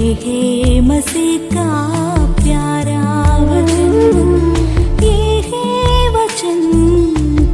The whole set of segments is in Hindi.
है मसीह का प्यारा वचन, ये है वचन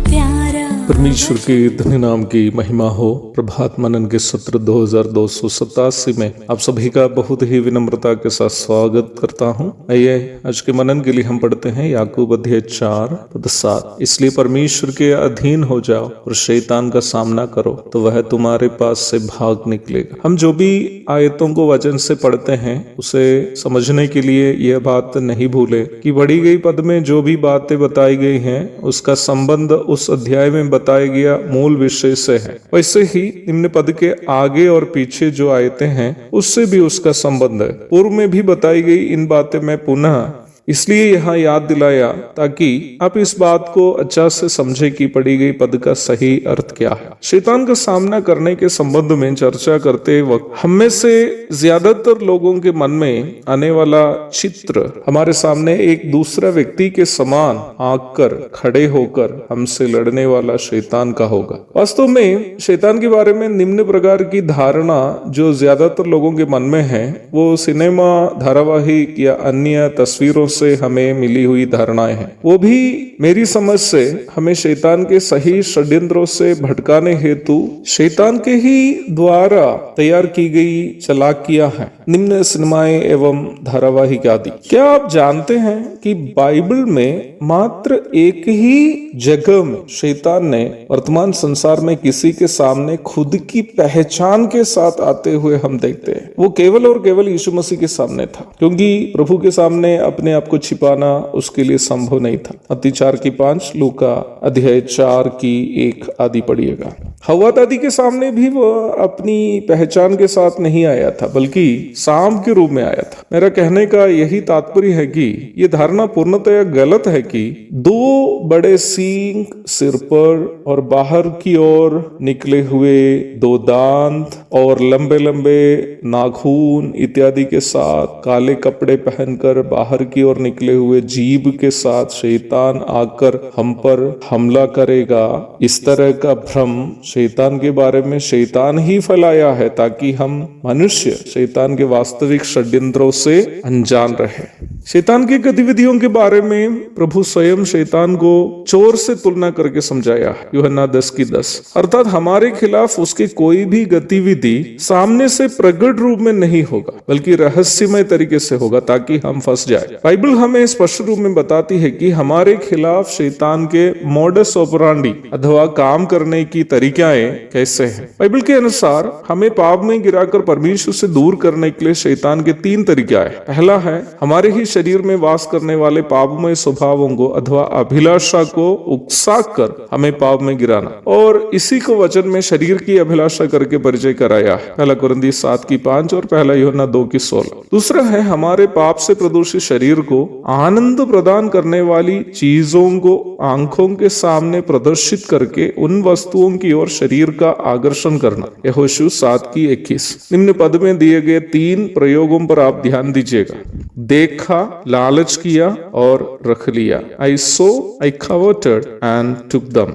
प्यारा। परमेश्वर के धन्य नाम की महिमा हो। प्रभात मनन के सत्र 2287 में आप सभी का बहुत ही विनम्रता के साथ स्वागत करता हूं। आइए आज के मनन के लिए हम पढ़ते हैं याकूब अध्याय 4 पद 7। इसलिए परमेश्वर के अधीन हो जाओ और शैतान का सामना करो तो वह तुम्हारे पास से भाग निकलेगा। हम जो भी आयतों को वचन से पढ़ते हैं उसे समझने के लिए यह बात नहीं भूले कि बढ़ी गई पद में जो भी बातें बताई गई हैं उसका संबंध उस अध्याय में बताया गया मूल विषय से है। वैसे ही निम्न पद के आगे और पीछे जो आयतें हैं उससे भी उसका संबंध है। पूर्व में भी बताई गई इन बातें मैं पुनः इसलिए यहाँ याद दिलाया ताकि आप इस बात को अच्छा से समझे कि पढ़ी गई पद का सही अर्थ क्या है। शैतान का सामना करने के संबंध में चर्चा करते वक्त हम में से ज्यादातर लोगों के मन में आने वाला चित्र हमारे सामने एक दूसरा व्यक्ति के समान आकर खड़े होकर हमसे लड़ने वाला शैतान का होगा। वास्तव में शैतान के बारे में निम्न प्रकार की धारणा जो ज्यादातर लोगों के मन में है वो सिनेमा, धारावाहिक या अन्य तस्वीरों से हमें मिली हुई धारणाएं हैं। वो भी मेरी समझ से हमें शैतान के सही षड्यंत्रों से भटकाने हेतु शैतान के ही द्वारा तैयार की गई चालाकियां हैं। निम्न सिनेमाएं एवं धारावाहिक आदि। क्या आप जानते हैं कि बाइबल में मात्र एक ही जगह में शैतान ने वर्तमान संसार में किसी के सामने खुद की पहचान के साथ आते हुए हम देखते हैं। वो केवल और केवल यीशु मसीह के सामने था, क्योंकि प्रभु के सामने अपने आप को छिपाना उसके लिए संभव नहीं था। मत्ती 4:5, लूका अध्याय 4:1 आदि पढ़िएगा। हव्वा दादी के सामने भी वह अपनी पहचान के साथ नहीं आया था, बल्कि सांप के रूप में आया था। मेरा कहने का यही तात्पर्य है कि यह धारणा पूर्णतया गलत है कि दो बड़े सींग सिर पर और बाहर की ओर निकले हुए दो दांत और लंबे लंबे नाखून इत्यादि के साथ काले कपड़े पहनकर बाहर की ओर निकले हुए जीभ के साथ शैतान आकर हम पर हमला करेगा, इस तरह का भ्रम शैतान के बारे में शैतान ही फैलाया है ताकि हम मनुष्य शैतान के वास्तविक षड्यंत्रों से अनजान रहे। शैतान की गतिविधियों के बारे में प्रभु स्वयं शैतान को चोर से तुलना करके समझाया। यूहन्ना 10:10, अर्थात हमारे खिलाफ उसकी कोई भी गतिविधि सामने से प्रकट रूप में नहीं होगा बल्कि रहस्यमय तरीके से होगा ताकि हम फंस जाए। बाइबल हमें स्पष्ट रूप में बताती है कि हमारे खिलाफ शैतान के मोडस ऑपरांडी अथवा काम करने की तरीकाएं कैसे हैं। बाइबल के अनुसार हमें पाप में गिराकर परमेश्वर से दूर करने के लिए शैतान के 3 तरीके हैं। पहला है हमारे ही शरीर में वास करने वाले पापमय स्वभावों को अथवा अभिलाषा को उकसाकर हमें पाप में गिराना, और इसी को वचन में शरीर की अभिलाषा करके परिचय कराया है। 1 कुरिन्थियों 7:5 और 1 यूहन्ना 2:16। दूसरा है हमारे पाप से प्रदूषित शरीर को आनंद प्रदान करने वाली चीजों को आंखों के सामने प्रदर्शित करके उन वस्तुओं की ओर शरीर का आकर्षण करना। यहोशू 7:21। निम्न पद में दिए गए 3 प्रयोगों पर आप ध्यान दीजिएगा। देखा, लालच किया और रख लिया। I saw, I coveted and took them।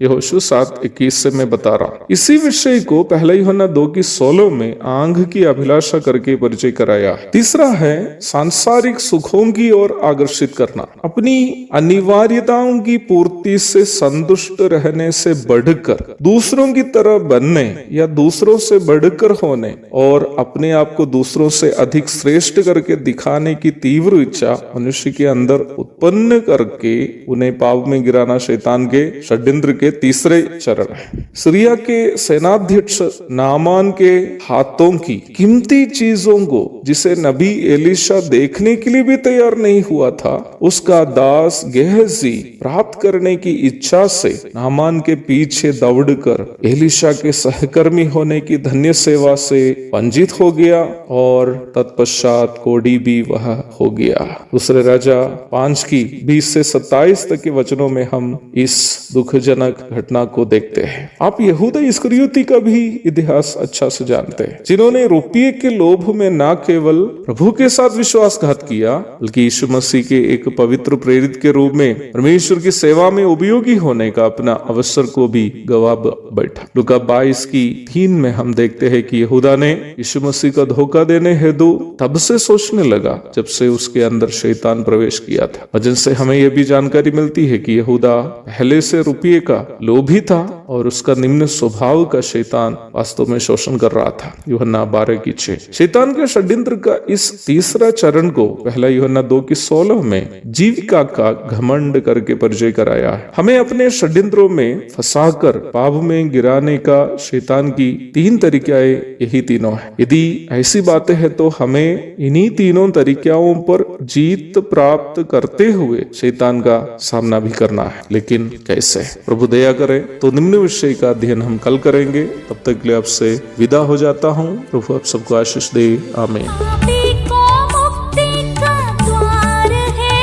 यहोशू 7:21 से मैं बता रहा हूं। इसी विषय को 1 यूहन्ना 2:16 में आंख की अभिलाषा करके परिचय कराया। तीसरा है सांसारिक सुखों की ओर आकर्षित करना, अपनी अनिवार्यताओं की पूर्ति से संतुष्ट रहने से बढ़कर दूसरों की तरह बनने या दूसरों से बढ़कर होने और अपने आप को दूसरों से अधिक श्रेष्ठ करके दिखाने की तीव्र इच्छा मनुष्य के अंदर उत्पन्न करके उन्हें पाप में गिराना शैतान के षड्यंत्र के तीसरे चरण है। सीरिया के सेनाध्यक्ष नामान के हाथों की कीमती चीजों को जिसे नबी एलीशा देखने के लिए भी तैयार नहीं हुआ था, उसका दास गेहजी प्राप्त करने की इच्छा से नामान के पीछे दौड़कर एलीशा के सहकर्मी होने की धन्य सेवा से वंचित हो गया और तत्पश्चात कोढ़ी भी वह हो गया। दूसरे राजा 5:20 से 27 तक के वचनों में हम इस दुखजनक भयानक घटना को देखते हैं। आप यहूदा इस्करियोती का भी इतिहास अच्छा से जानते हैं, जिन्होंने रुपये के लोभ में न केवल प्रभु के साथ विश्वासघात किया, बल्कि यीशु मसीह के एक पवित्र प्रेरित के रूप में परमेश्वर की सेवा में उपयोगी होने का अपना अवसर को भी गवा बैठा। लूका 22:3 में हम देखते हैं कि यहूदा ने यीशु मसीह का धोखा देने हेतु तब से सोचने लगा जब से उसके अंदर शैतान प्रवेश किया था। वजन से हमें यह भी जानकारी मिलती है कि यहूदा पहले से रुपये का लोभी था और उसका निम्न स्वभाव का शैतान वास्तव में शोषण कर रहा था। यूहन्ना 12:6। शैतान के षड्यंत्र का इस तीसरा चरण को पहला यूहन्ना 2:16 में जीविका का घमंड करके परिचय कराया है। हमें अपने षड्यंत्रों में फंसाकर पाप में गिराने का शैतान की 3 तरीकाएं यही तीनों है। यदि ऐसी बातें हैं तो हमें इन्हीं तीनों तरीकों पर जीत प्राप्त करते हुए शैतान का सामना भी करना है। लेकिन कैसे? प्रभु दया करे तो निम्न विषय का अध्ययन हम कल करेंगे। तब तक के लिए आपसे विदा हो जाता हूँ। प्रभु आप सबको आशीष दे। आमीन। पापी को मुक्ति का द्वार है,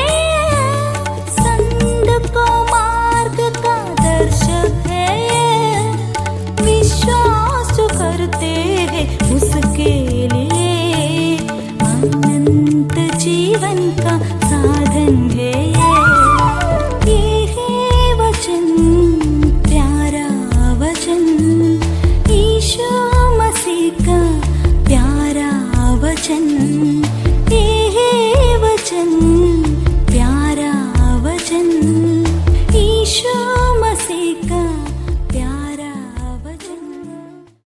संत को मार्ग का दर्शक है, विश्वास जो करते हैं उसके